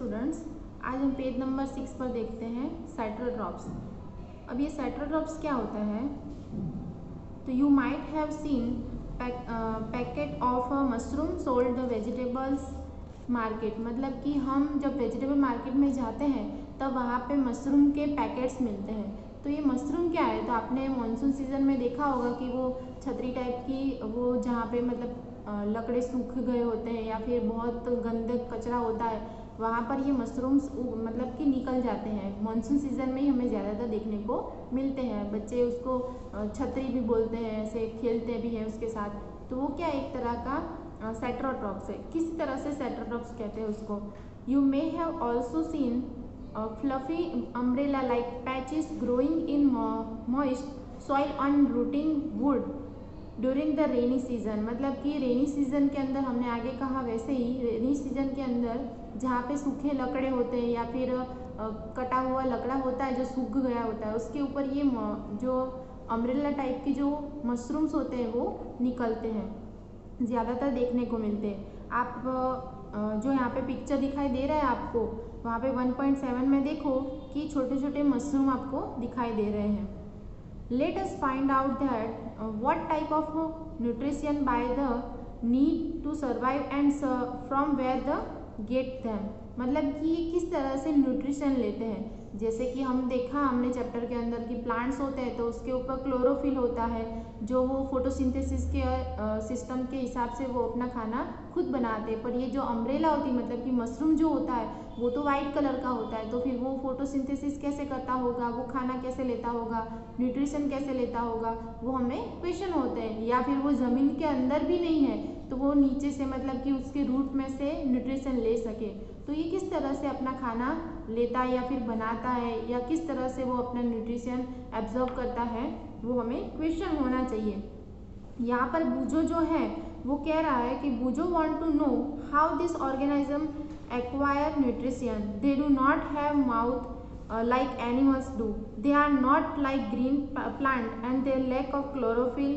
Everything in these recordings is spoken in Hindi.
स्टूडेंट्स, आज हम पेज नंबर 6 पर देखते हैं साइट्रोट्रॉप्स। अब ये साइट्रोट्रॉप्स क्या होता है? तो you might have seen packet of mushroom sold the vegetables market. मतलब कि हम जब वेजिटेबल मार्केट में जाते हैं तब वहाँ पे मशरूम के पैकेट्स मिलते हैं। तो ये मशरूम क्या है? तो आपने मानसून सीजन में देखा होगा कि वो छतरी टाइप की, वो जहाँ पे मतलब लकड़े सूख गए होते हैं या फिर बहुत गंदे कचरा होता है, वहाँ पर ये मशरूम्स मतलब कि निकल जाते हैं। मानसून सीजन में ही हमें ज़्यादातर देखने को मिलते हैं। बच्चे उसको छतरी भी बोलते हैं, ऐसे खेलते भी हैं उसके साथ। तो वो क्या एक तरह का साइट्रोट्रॉप्स है। किस तरह से साइट्रोट्रॉप्स कहते हैं उसको? You may have also seen fluffy umbrella like patches growing in moist soil on routing would during the rainy season. मतलब कि रेनी सीजन के अंदर, हमने आगे कहा वैसे ही, रेनी सीजन के अंदर जहाँ पे सूखे लकड़े होते हैं या फिर कटा हुआ लकड़ा होता है जो सूख गया होता है, उसके ऊपर ये जो अम्ब्रेला टाइप की जो मशरूम्स होते हैं वो निकलते हैं, ज़्यादातर देखने को मिलते हैं। आप जो यहाँ पे पिक्चर दिखाई दे रहा है आपको, वहाँ पे 1.7 में देखो कि छोटे छोटे मशरूम आपको दिखाई दे रहे हैं। Let us find out that what type of nutrition by the need to survive and from where the get them। मतलब कि ये किस तरह से न्यूट्रिशन लेते हैं। जैसे कि हमने चैप्टर के अंदर कि प्लांट्स होते हैं तो उसके ऊपर क्लोरोफिल होता है, जो वो फोटोसिंथेसिस के सिस्टम के हिसाब से वो अपना खाना खुद बनाते हैं। पर ये जो अम्ब्रेला होती है, मतलब कि मशरूम जो होता है वो तो वाइट कलर का होता है, तो फिर वो फोटोसिंथेसिस कैसे करता होगा, वो खाना कैसे लेता होगा, न्यूट्रिशन कैसे लेता होगा, वो हमें क्वेश्चन होते हैं। या फिर वो ज़मीन के अंदर भी नहीं है तो वो नीचे से मतलब कि उसके रूट में से न्यूट्रिशन ले सके। तो ये किस तरह से अपना खाना लेता है या फिर बनाता है, या किस तरह से वो अपना न्यूट्रिशन एब्जॉर्ब करता है, वो हमें क्वेश्चन होना चाहिए। यहाँ पर बूजो जो है वो कह रहा है कि Boojho want to know how this organism acquire nutrition. They do not have mouth like animals do. They are not like green plant and they lack of chlorophyll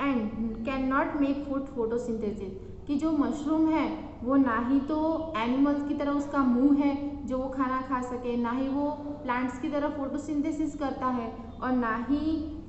and cannot make food photosynthesis। कि जो मशरूम है वो ना ही तो एनिमल्स की तरह उसका मुंह है जो वो खाना खा सके, ना ही वो प्लांट्स की तरह फोटोसिंथेसिस करता है, और ना ही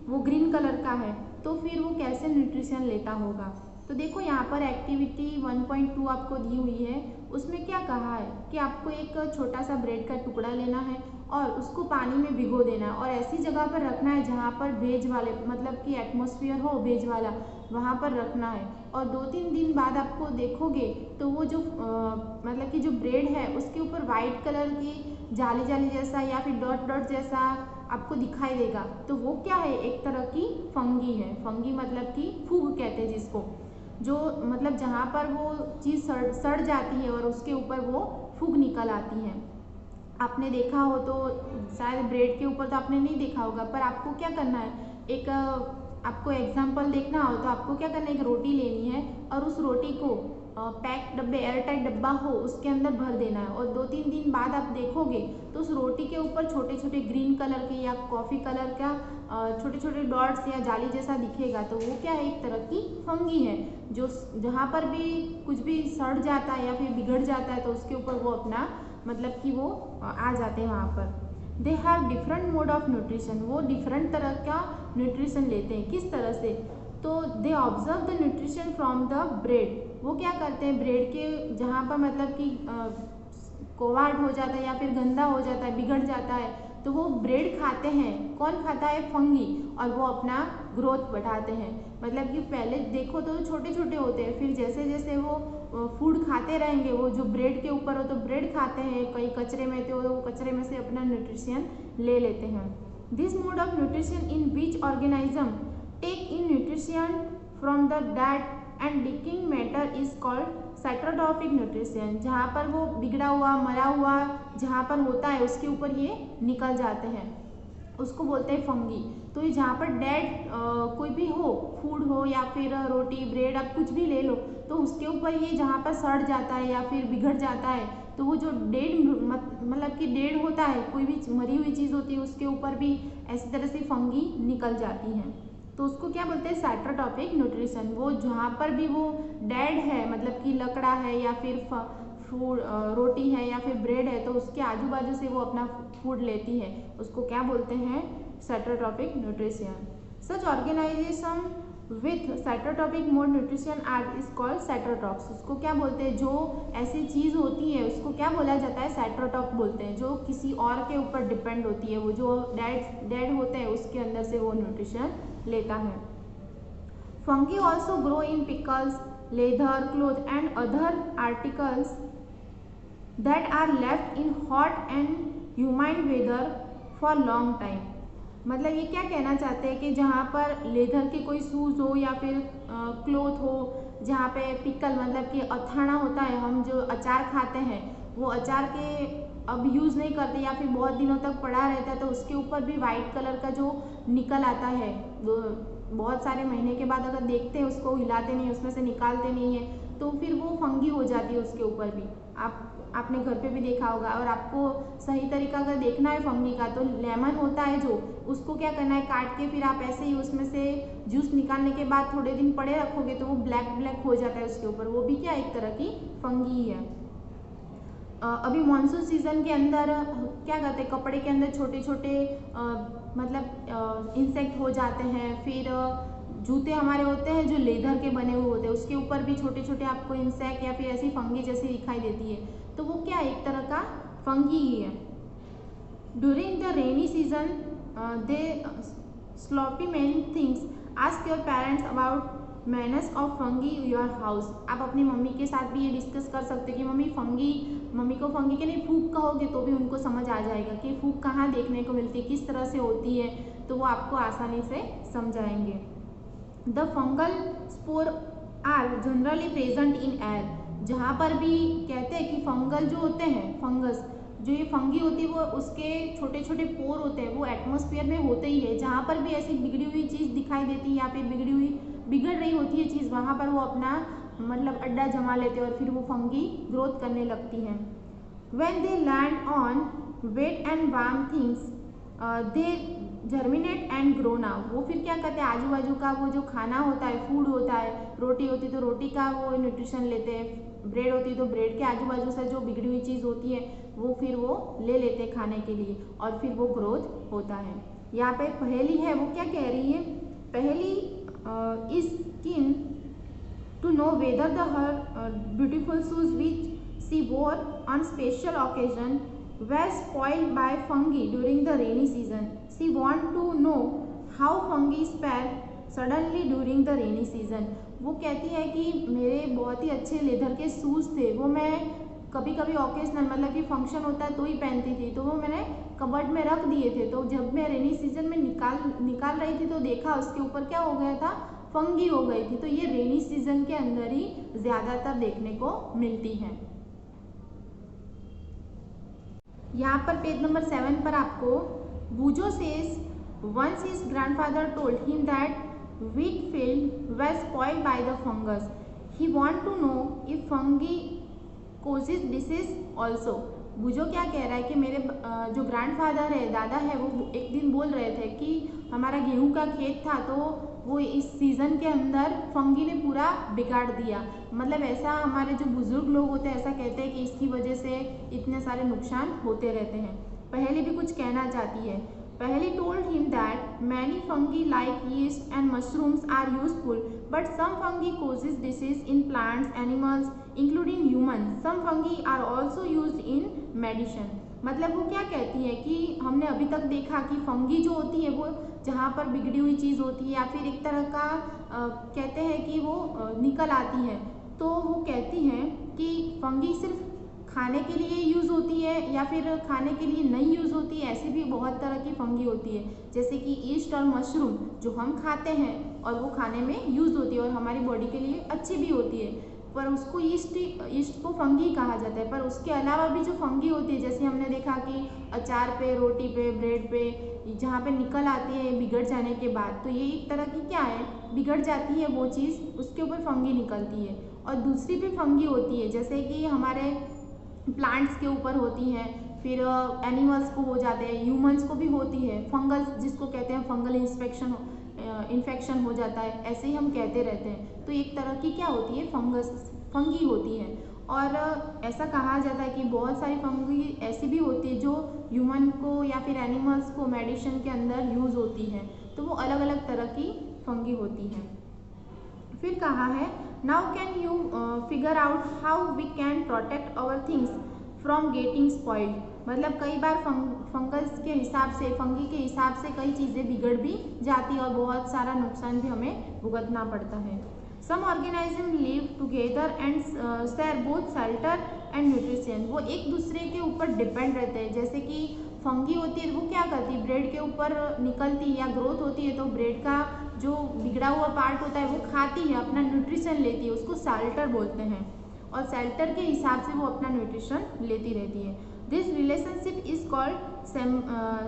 वो ग्रीन कलर का है। तो फिर वो कैसे न्यूट्रिशन लेता होगा? तो देखो यहाँ पर एक्टिविटी 1.2 आपको दी हुई है। उसमें क्या कहा है कि आपको एक छोटा सा ब्रेड का टुकड़ा लेना है और उसको पानी में भिगो देना है, और ऐसी जगह पर रखना है जहाँ पर भेज वाले, मतलब कि एटमॉस्फेयर हो भेज वाला, वहाँ पर रखना है। और 2-3 दिन बाद आपको देखोगे तो वो जो मतलब कि जो ब्रेड है उसके ऊपर वाइट कलर की जाली जाली जैसा या फिर डॉट डॉट जैसा आपको दिखाई देगा। तो वो क्या है? एक तरह की फंगी है। फंगी मतलब कि फूग कहते हैं जिसको, जो मतलब जहाँ पर वो चीज़ सड़ जाती है और उसके ऊपर वो फूग निकल आती है। आपने देखा हो तो शायद ब्रेड के ऊपर तो आपने नहीं देखा होगा, पर आपको क्या करना है, एक आपको एग्जाम्पल देखना हो तो आपको क्या करना है, एक रोटी लेनी है और उस रोटी को पैक डब्बे, एयरटाइट डब्बा हो उसके अंदर भर देना है। और 2-3 दिन बाद आप देखोगे तो उस रोटी के ऊपर छोटे छोटे ग्रीन कलर के या कॉफ़ी कलर का छोटे छोटे डॉट्स या जाली जैसा दिखेगा। तो वो क्या है? एक तरह की फंगी है, जो जहाँ पर भी कुछ भी सड़ जाता है या फिर बिगड़ जाता है तो उसके ऊपर वो अपना मतलब कि वो आ जाते हैं वहाँ पर। They have different mode of nutrition. वो डिफरेंट तरह का न्यूट्रिशन लेते हैं। किस तरह से? तो they observe the nutrition from the bread. वो क्या करते हैं, ब्रेड के जहाँ पर मतलब कि कोवाट हो जाता है या फिर गंदा हो जाता है, बिगड़ जाता है, तो वो ब्रेड खाते हैं। कौन खाता है? फंगी। और वो अपना ग्रोथ बढ़ाते हैं। मतलब कि पहले देखो तो छोटे छोटे होते हैं, फिर जैसे जैसे वो फूड खाते रहेंगे, वो जो ब्रेड के ऊपर हो तो ब्रेड खाते हैं, कई कचरे में तो वो कचरे में से अपना न्यूट्रिशन ले लेते हैं। This mode of nutrition in which organism take in nutrition from the dead and decaying matter is called saprotrophic nutrition. जहाँ पर वो बिगड़ा हुआ, मरा हुआ जहाँ पर होता है उसके ऊपर ये निकल जाते हैं, उसको बोलते हैं फंगी। तो ये जहाँ पर डेड कोई भी हो, फूड हो या फिर रोटी ब्रेड, आप कुछ भी ले लो, तो उसके ऊपर ये जहाँ पर सड़ जाता है या फिर बिगड़ जाता है, तो वो जो डेड मतलब कि डेड होता है, कोई भी मरी हुई चीज़ होती है, उसके ऊपर भी ऐसी तरह से फंगी निकल जाती हैं। तो उसको क्या बोलते हैं? साइट्रोट्रॉपिक न्यूट्रिशन। वो जहाँ पर भी वो डेड है, मतलब कि लकड़ा है या फिर फूड रोटी है या फिर ब्रेड है तो उसके आजू बाजू से वो अपना फूड लेती है, उसको क्या बोलते हैं? Saprotrophic nutrition. Such organisation with saprotrophic mode nutrition are is called saprotrophs. उसको क्या बोलते हैं? जो ऐसी चीज़ होती है उसको क्या बोला जाता है? साइटोट्रॉप बोलते हैं, जो किसी और के ऊपर डिपेंड होती है, वो जो डेड होते हैं उसके अंदर से वो न्यूट्रिशन लेता है। Fungi also grow in pickles, leather, cloth and other articles that are left in hot and humid weather for long time. मतलब ये क्या कहना चाहते हैं कि जहाँ पर लेदर के कोई शूज़ हो या फिर क्लोथ हो, जहाँ पे पिकल मतलब कि अथाना होता है, हम जो अचार खाते हैं वो अचार के अब यूज़ नहीं करते या फिर बहुत दिनों तक पड़ा रहता है तो उसके ऊपर भी वाइट कलर का जो निकल आता है, बहुत सारे महीने के बाद अगर देखते हैं उसको हिलाते नहीं, उसमें से निकालते नहीं है तो फिर वो फंगी हो जाती है उसके ऊपर भी। आपने घर पे भी देखा होगा। और आपको सही तरीका अगर देखना है फंगी का तो लेमन होता है जो, उसको क्या करना है? काट के फिर आप ऐसे ही उसमें से जूस निकालने के बाद थोड़े दिन पड़े रखोगे तो वो ब्लैक हो जाता है उसके ऊपर, वो भी क्या एक तरह की फंगी ही है। अभी मानसून सीजन के अंदर क्या करते हैं? कपड़े के अंदर छोटे छोटे मतलब इंसेक्ट हो जाते हैं। फिर जूते हमारे होते हैं जो लेदर के बने हुए होते हैं, उसके ऊपर भी छोटे छोटे आपको इंसेक्ट या फिर ऐसी फंगी जैसी दिखाई देती है, तो वो क्या एक तरह का फंगी ही है। During the rainy season they sloppy many things, ask your parents about minus of fungi your house. आप अपनी मम्मी के साथ भी ये डिस्कस कर सकते हैं कि मम्मी को फंगी के लिए फूक कहोगे तो भी उनको समझ आ जाएगा कि फूक कहाँ देखने को मिलती है, किस तरह से होती है, तो वो आपको आसानी से समझाएंगे। The fungal spore are generally present in air. जहाँ पर भी कहते हैं कि फंगल जो होते हैं, फंगस जो ये फंगी होती है वो उसके छोटे छोटे पोर होते हैं, वो एटमॉस्फेयर में होते ही है। जहाँ पर भी ऐसी बिगड़ी हुई चीज़ दिखाई देती है या फिर बिगड़ रही होती है चीज़, वहाँ पर वो अपना मतलब अड्डा जमा लेते हैं और फिर वो फंगी ग्रोथ करने लगती हैं। When they land on wet and warm things, they germinate and grow now। वो फिर क्या करते हैं? आजू बाजू का वो जो खाना होता है, फूड होता है, रोटी होती तो रोटी का वो न्यूट्रिशन लेते हैं, ब्रेड होती तो ब्रेड के आजू बाजू से जो बिगड़ी हुई चीज़ होती है वो फिर वो ले लेते हैं खाने के लिए और फिर वो ग्रोथ होता है। यहाँ पे पहेली है, वो क्या कह रही है? पहेली is keen to know whether her beautiful shoes which she wore on special occasion were spoiled by fungi during the rainy season. She want to know how fungi spread suddenly during the rainy season। वो कहती है कि मेरे बहुत ही अच्छे लेदर के शूज़ थे, वो मैं कभी कभी ऑकेजनल मतलब कि फंक्शन होता है तो ही पहनती थी, तो वो मैंने कबर्ड में रख दिए थे, तो जब मैं रेनी सीजन में निकाल रही थी तो देखा उसके ऊपर क्या हो गया था? फंगी हो गई थी। तो ये रेनी सीजन के अंदर ही ज़्यादातर देखने को मिलती है। यहाँ पर पेज नंबर 7 पर आपको Boojho says once his grandfather told him that wheat field was spoiled by the fungus. He want to know if fungi causes disease also। बूजो क्या कह रहा है कि मेरे जो ग्रैंडफादर है, दादा है, वो एक दिन बोल रहे थे कि हमारा गेहूं का खेत था तो वो इस सीज़न के अंदर फंगी ने पूरा बिगाड़ दिया। मतलब ऐसा हमारे जो बुजुर्ग लोग होते हैं ऐसा कहते हैं कि इसकी वजह से इतने सारे नुकसान होते रहते हैं। पहले भी कुछ कहना चाहती है। पहले told him that many fungi like yeast and mushrooms are useful, but some fungi causes disease in plants, animals, including humans. Some fungi are also used in medicine। मतलब वो क्या कहती है कि हमने अभी तक देखा कि फंगी जो होती है वो जहाँ पर बिगड़ी हुई चीज़ होती है या फिर एक तरह का कहते हैं कि वो निकल आती है, तो वो कहती हैं कि फंगी सिर्फ खाने के लिए यूज़ होती है या फिर खाने के लिए नहीं यूज़ होती है। ऐसी भी बहुत तरह की फंगी होती है, जैसे कि ईस्ट और मशरूम जो हम खाते हैं और वो खाने में यूज़ होती है और हमारी बॉडी के लिए अच्छी भी होती है, पर उसको ईस्ट को फंगी कहा जाता है। पर उसके अलावा भी जो फंगी होती है, जैसे हमने देखा कि अचार पे, रोटी पे, ब्रेड पे जहाँ पे निकल आती है बिगड़ जाने के बाद, तो ये एक तरह की क्या है? बिगड़ जाती है वो चीज़, उसके ऊपर फंगी निकलती है। और दूसरी भी फंगी होती है जैसे कि हमारे प्लांट्स के ऊपर होती हैं, फिर एनिमल्स को हो जाते हैं, ह्यूमंस को भी होती है। फंगल जिसको कहते हैं फंगल इन्फेक्शन हो जाता है, ऐसे ही हम कहते रहते हैं। तो एक तरह की क्या होती है? फंगी होती है। और ऐसा कहा जाता है कि बहुत सारी फंगी ऐसी भी होती है जो ह्यूमन को या फिर एनिमल्स को मेडिसिन के अंदर यूज़ होती है, तो वो अलग अलग तरह की फंगी होती हैं। फिर कहा है now can you figure out how we can protect our things from getting spoiled. मतलब कई बार फंगस के हिसाब से, फंगी के हिसाब से कई चीज़ें बिगड़ भी जाती है और बहुत सारा नुकसान भी हमें भुगतना पड़ता है। Some organism live together and share both shelter and nutrition. वो एक दूसरे के ऊपर डिपेंड रहते हैं। जैसे कि फंगी होती है वो क्या करती है, ब्रेड के ऊपर निकलती है या ग्रोथ होती है तो ब्रेड का जो बिगड़ा हुआ पार्ट होता है वो खाती है, अपना न्यूट्रिशन लेती है, उसको शेल्टर बोलते हैं और शेल्टर के हिसाब से वो अपना न्यूट्रिशन लेती रहती है। This relationship is called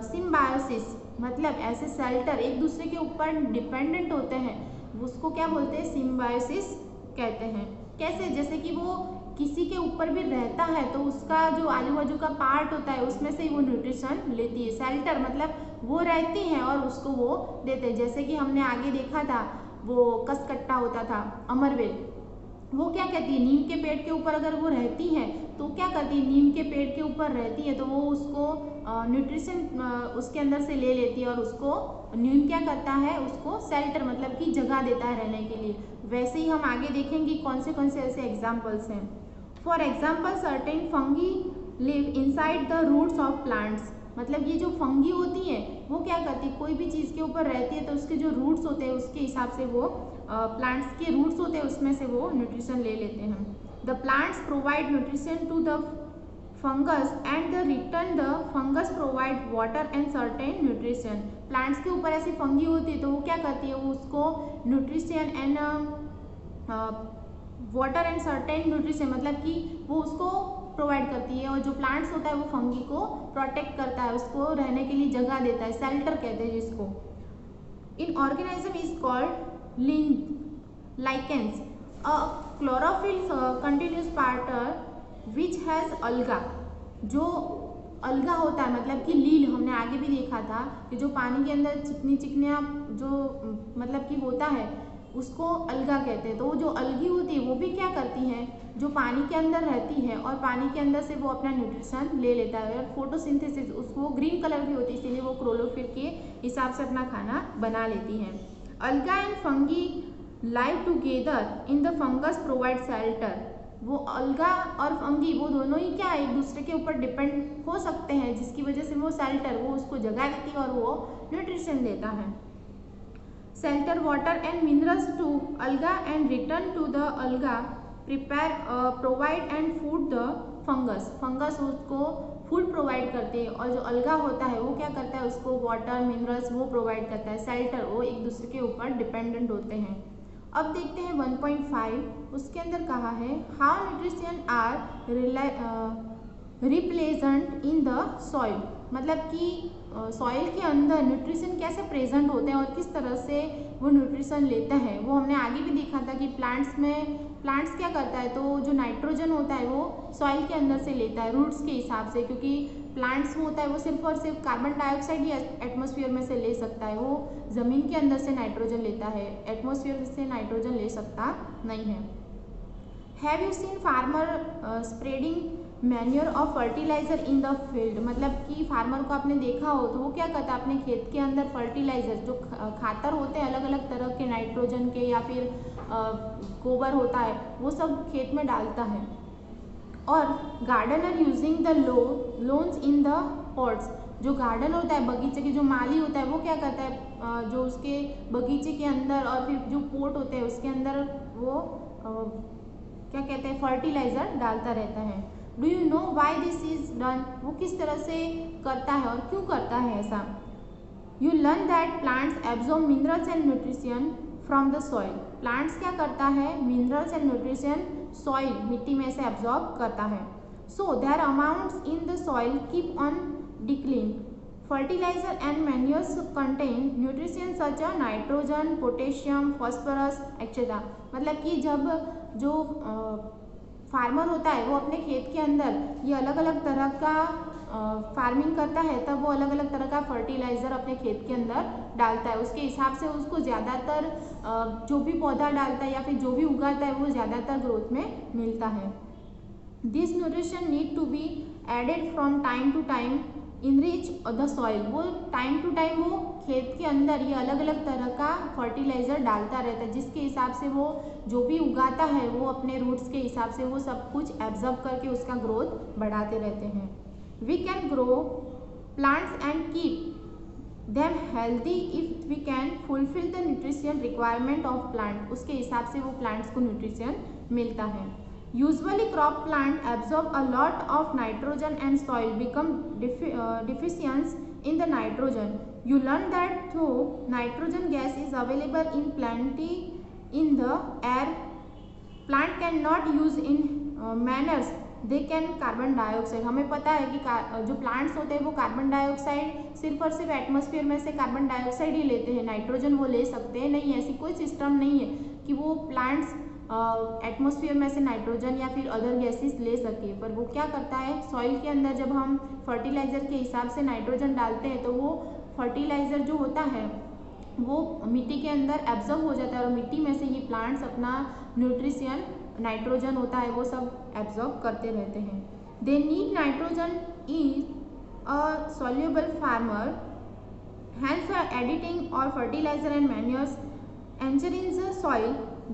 symbiosis. मतलब ऐसे शेल्टर एक दूसरे के ऊपर डिपेंडेंट होते हैं, उसको क्या बोलते हैं, सिम्बायोसिस कहते हैं। कैसे, जैसे कि वो किसी के ऊपर भी रहता है तो उसका जो आजू बाजू का पार्ट होता है उसमें से वो न्यूट्रिशन लेती है। शेल्टर मतलब वो रहती हैं और उसको वो देते हैं। जैसे कि हमने आगे देखा था वो कसकट्टा होता था अमरवेल, वो क्या कहती है, नीम के पेड़ के ऊपर अगर वो रहती है तो क्या करती है, नीम के पेड़ के ऊपर रहती है तो वो उसको न्यूट्रिशन उसके अंदर से ले लेती है और उसको नीम क्या करता है, उसको शेल्टर मतलब कि जगह देता है रहने के लिए। वैसे ही हम आगे देखेंगे कौन से ऐसे एग्जाम्पल्स हैं। For example certain fungi live inside the roots of plants. मतलब ये जो फंगी होती है वो क्या करती है, कोई भी चीज़ के ऊपर रहती है तो उसके जो रूट्स होते हैं उसके हिसाब से वो प्लांट्स के रूट्स होते हैं उसमें से वो न्यूट्रिशन ले लेते हैं। The plants provide nutrition to the fungus and the return the fungus provide water and certain nutrition. Plants के ऊपर ऐसी फंगी होती है तो वो क्या करती है, वो उसको nutrition and water and certain nutrition मतलब कि वो उसको प्रोवाइड करती है और जो प्लांट्स होता है वो फंगी को प्रोटेक्ट करता है, उसको रहने के लिए जगह देता है, शेल्टर कहते हैं जिसको। इन organism is called lichens. A chlorophyll continuous part which has alga. जो अलगा होता है मतलब कि लील, हमने आगे भी देखा था कि जो पानी के अंदर चिकनी चिकनिया जो मतलब कि होता है उसको अलगा कहते हैं। तो वो जो अलगी होती है वो भी क्या करती हैं, जो पानी के अंदर रहती है और पानी के अंदर से वो अपना न्यूट्रिशन ले लेता है और फोटोसिंथेसिस उसको ग्रीन कलर की होती है इसीलिए वो क्लोरोफिल के हिसाब से अपना खाना बना लेती हैं। अलगा and fungi live together in the fungus provide shelter. वो अलगा और फंगी वो दोनों ही क्या एक दूसरे के ऊपर डिपेंड हो सकते हैं जिसकी वजह से वो शेल्टर वो उसको जगह देती है और वो न्यूट्रिशन देता है। Shelter water and minerals to alga and return to the alga prepare provide and food the fungus. Fungus उसको फूड प्रोवाइड करते हैं और जो अलगा होता है वो क्या करता है, उसको वाटर मिनरल्स वो प्रोवाइड करता है। शेल्टर वो एक दूसरे के ऊपर डिपेंडेंट होते हैं। अब देखते हैं 1.5, उसके अंदर कहा है how nutrition are represent in the soil. मतलब कि सॉइल के अंदर न्यूट्रिशन कैसे प्रेजेंट होते हैं और किस तरह से वो न्यूट्रिशन लेते हैं वो हमने आगे भी देखा था कि प्लांट्स क्या करता है, तो जो नाइट्रोजन होता है वो सॉइल के अंदर से लेता है रूट्स के हिसाब से, क्योंकि प्लांट्स होता है वो सिर्फ और सिर्फ कार्बन डाइऑक्साइड ही एटमॉस्फेयर में से ले सकता है, वो ज़मीन के अंदर से नाइट्रोजन लेता है, एटमॉस्फेयर से नाइट्रोजन ले सकता नहीं है। Have you seen farmer spreading manure और फर्टिलाइजर इन द फील्ड। मतलब कि फार्मर को आपने देखा हो तो वो क्या करता है, अपने खेत के अंदर फर्टिलाइजर जो खातर होते हैं अलग अलग तरह के नाइट्रोजन के या फिर गोबर होता है वो सब खेत में डालता है। और gardener using the lawns in the pots. जो गार्डन होता है बगीचे के जो माली होता है वो क्या करता है, जो उसके बगीचे के अंदर और फिर जो पोट होते हैं उसके अंदर वो क्या कहते हैं फर्टिलाइजर डालता रहता है। Do you know why this is done. वो किस तरह से करता है और क्यों करता है ऐसा। You learn that plants absorb minerals and nutrition from the soil. Plants क्या करता है, मिनरल्स एंड न्यूट्रिशन सॉइल मिट्टी में से एब्जॉर्ब करता है। So their amounts in the soil keep on decline. Fertiliser and manures contain nutrition such a nitrogen potassium phosphorus etcetera. मतलब कि जब जो फार्मर होता है वो अपने खेत के अंदर ये अलग अलग तरह का फार्मिंग करता है तब वो अलग अलग तरह का फर्टिलाइज़र अपने खेत के अंदर डालता है। उसके हिसाब से उसको ज़्यादातर जो भी पौधा डालता है या फिर जो भी उगाता है वो ज़्यादातर ग्रोथ में मिलता है। This nutrition need to be added from time to time enrich the soil. वो टाइम टू टाइम वो खेत के अंदर ये अलग अलग तरह का फर्टिलाइजर डालता रहता है, जिसके हिसाब से वो जो भी उगाता है वो अपने रूट्स के हिसाब से वो सब कुछ एब्जॉर्ब करके उसका ग्रोथ बढ़ाते रहते हैं। We can grow plants and keep them healthy if we can fulfil the nutrition requirement of plant. उसके हिसाब से वो प्लांट्स को न्यूट्रिशन मिलता है। Usually crop plant absorb a lot of nitrogen and soil become deficient in the nitrogen. You learn that though nitrogen gas is available in plenty in the air, plant cannot use in manners they can carbon dioxide। हमें पता है कि जो प्लांट्स होते हैं वो कार्बन डाइऑक्साइड सिर्फ और सिर्फ एटमॉस्फेयर में से कार्बन डाइऑक्साइड ही लेते हैं, नाइट्रोजन वो ले सकते हैं नहीं। ऐसी कोई सिस्टम नहीं है कि वो प्लांट्स एटमॉस्फेयर में से नाइट्रोजन या फिर अदर गैसेस ले सके। पर वो क्या करता है, सॉइल के अंदर जब हम फर्टिलाइज़र के हिसाब से नाइट्रोजन डालते हैं तो वो फर्टिलाइज़र जो होता है वो मिट्टी के अंदर एब्जॉर्ब हो जाता है और मिट्टी में से ये प्लांट्स अपना न्यूट्रिशन नाइट्रोजन होता है वो सब एब्जॉर्ब करते रहते हैं। They need nitrogen is a soluble farmer hence editing or fertilizer and manures entering the soil,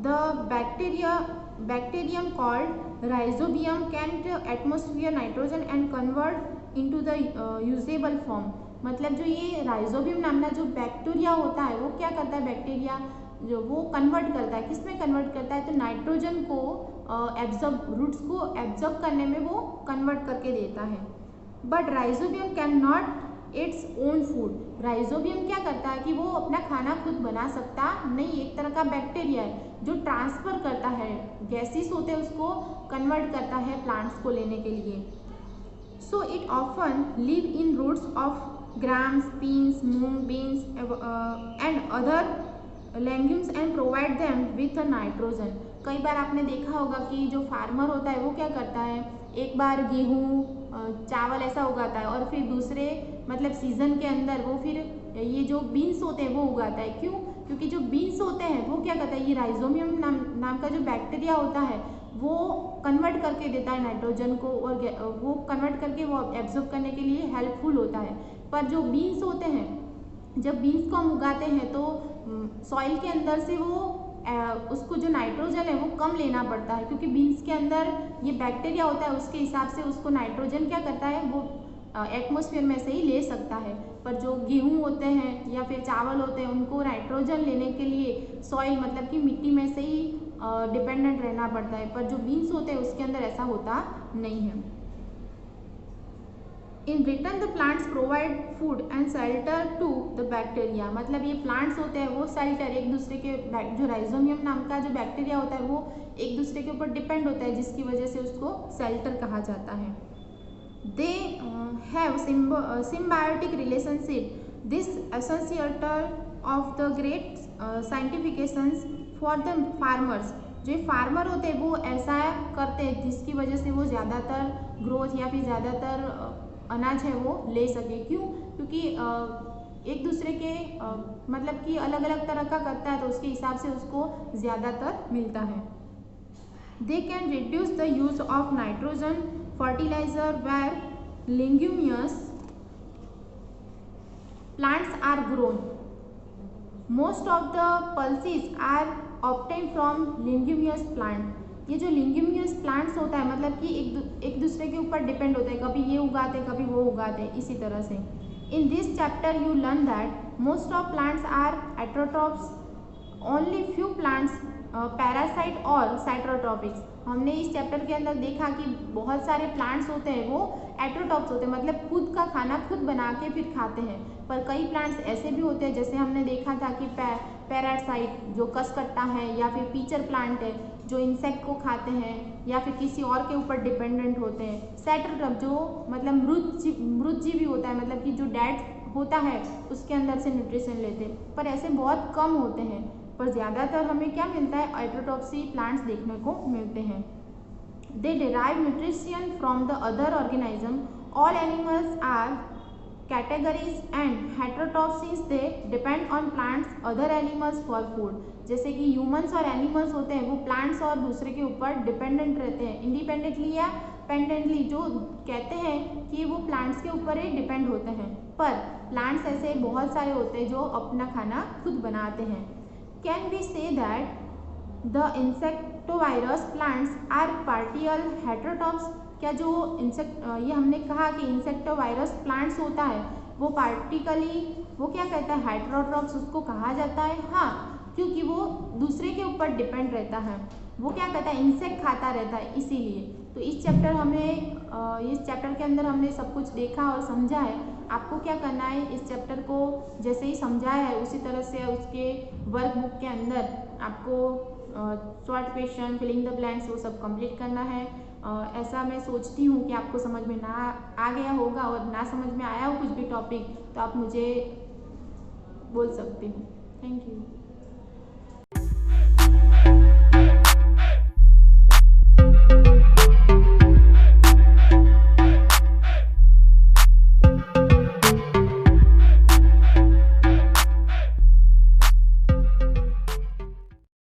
the bacterium called rhizobium can atmosphere nitrogen and convert into the usable form। मतलब जो ये राइजोबियम नामना जो बैक्टीरिया होता है वो क्या करता है, बैक्टीरिया जो वो कन्वर्ट करता है, किस में कन्वर्ट करता है, तो नाइट्रोजन को एब्जॉर्ब रूट्स को एब्जॉर्ब करने में वो कन्वर्ट करके देता है। But rhizobium can not its own food. Rhizobium क्या करता है कि वो अपना खाना खुद बना सकता नहीं, एक तरह का बैक्टीरिया है जो ट्रांसफर करता है, गैसेस होते हैं उसको कन्वर्ट करता है प्लांट्स को लेने के लिए। So it often live in roots of grams, beans, moong, beans and other legumes and provide them with nitrogen. कई बार आपने देखा होगा कि जो फार्मर होता है वो क्या करता है, एक बार गेहूँ चावल ऐसा उगाता है और फिर दूसरे मतलब सीजन के अंदर वो फिर ये जो बीन्स होते हैं वो उगाता है। क्यों? क्योंकि जो बीन्स होते हैं वो क्या करता है, ये राइजोबियम नाम का जो बैक्टीरिया होता है वो कन्वर्ट करके देता है नाइट्रोजन को और वो कन्वर्ट करके वो एब्जॉर्ब करने के लिए हेल्पफुल होता है। पर जो बीन्स होते हैं, जब बीन्स को हम उगाते हैं तो सॉइल के अंदर से वो उसको जो नाइट्रोजन है वो कम लेना पड़ता है, क्योंकि बीन्स के अंदर ये बैक्टीरिया होता है उसके हिसाब से उसको नाइट्रोजन क्या करता है वो एटमॉस्फेयर में से ही ले सकता है। पर जो गेहूँ होते हैं या फिर चावल होते हैं उनको नाइट्रोजन लेने के लिए सॉइल मतलब कि मिट्टी में से ही डिपेंडेंट रहना पड़ता है, पर जो बीन्स होते हैं उसके अंदर ऐसा होता नहीं है। In return the plants provide food and shelter to the bacteria. मतलब ये प्लांट्स होते हैं वो शेल्टर एक दूसरे के, जो राइजोबियम नाम का जो बैक्टीरिया होता है वो एक दूसरे के ऊपर डिपेंड होता है, जिसकी वजह से उसको शेल्टर कहा जाता है। They have symbiotic relationship this essential of the great scientifications for the farmers. जो फार्मर होते हैं वो ऐसा करते हैं जिसकी वजह से वो ज़्यादातर ग्रोथ या फिर ज़्यादातर अनाज है वो ले सके। क्यों? क्योंकि एक दूसरे के मतलब कि अलग अलग तरह का करता है तो उसके हिसाब से उसको ज़्यादातर मिलता है। They can reduce the use of nitrogen fertiliser where leguminous plants are grown. Most of the pulses are obtain from leguminous plant. ये जो लेग्यूमियस प्लांट्स होता है मतलब कि एक दूसरे के ऊपर डिपेंड होते हैं, कभी ये उगाते हैं कभी वो उगाते हैं, इसी तरह से। In this chapter you learn that most of plants are autotrophs, only few plants parasite और साइट्रोट्रॉपिक्स। हमने इस चैप्टर के अंदर देखा कि बहुत सारे प्लांट्स होते हैं वो एट्रोट्रॉप्स होते हैं, मतलब खुद का खाना खुद बना के फिर खाते हैं। पर कई प्लांट्स ऐसे भी होते हैं जैसे हमने देखा था कि पैरासाइट जो कसकट्टा है या फिर पीचर प्लांट है जो इंसेक्ट को खाते हैं या फिर किसी और के ऊपर डिपेंडेंट होते हैं। साइट्रोट्रॉप जो मतलब मृतजीवी होता है, मतलब कि जो डेड होता है उसके अंदर से न्यूट्रिशन लेते हैं, पर ऐसे बहुत कम होते हैं। पर ज़्यादातर हमें क्या मिलता है, एट्रोट्रॉप्सी प्लांट्स देखने को मिलते हैं। They derive nutrition from the other organism. All animals are categories and heterotrophs since they depend on plants other animals for food. जैसे कि ह्यूमंस और एनिमल्स होते हैं वो प्लांट्स और दूसरे के ऊपर डिपेंडेंट रहते हैं, इंडिपेंडेंटली या इंडिपेंडेंटली, जो कहते हैं कि वो प्लांट्स के ऊपर ही डिपेंड होते हैं, पर प्लांट्स ऐसे बहुत सारे होते हैं जो अपना खाना खुद बनाते हैं। Can we say that the insectivorous plants are partial heterotrophs? क्या जो ये हमने कहा कि इंसेक्टोवायरस प्लांट्स होता है वो पार्टिकली, वो क्या कहता है, हेटेरोट्रॉप्स उसको कहा जाता है। हाँ, क्योंकि वो दूसरे के ऊपर डिपेंड रहता है, वो क्या कहता है, इंसेक्ट खाता रहता है, इसीलिए। तो इस चैप्टर के अंदर हमने सब कुछ देखा और समझा है। आपको क्या करना है, इस चैप्टर को जैसे ही समझाया है उसी तरह से उसके वर्कबुक के अंदर आपको short question, filling the blanks, वो सब कंप्लीट करना है। ऐसा मैं सोचती हूँ कि आपको समझ में ना आ गया होगा, और ना समझ में आया हो कुछ भी टॉपिक तो आप मुझे बोल सकते हो। Thank you.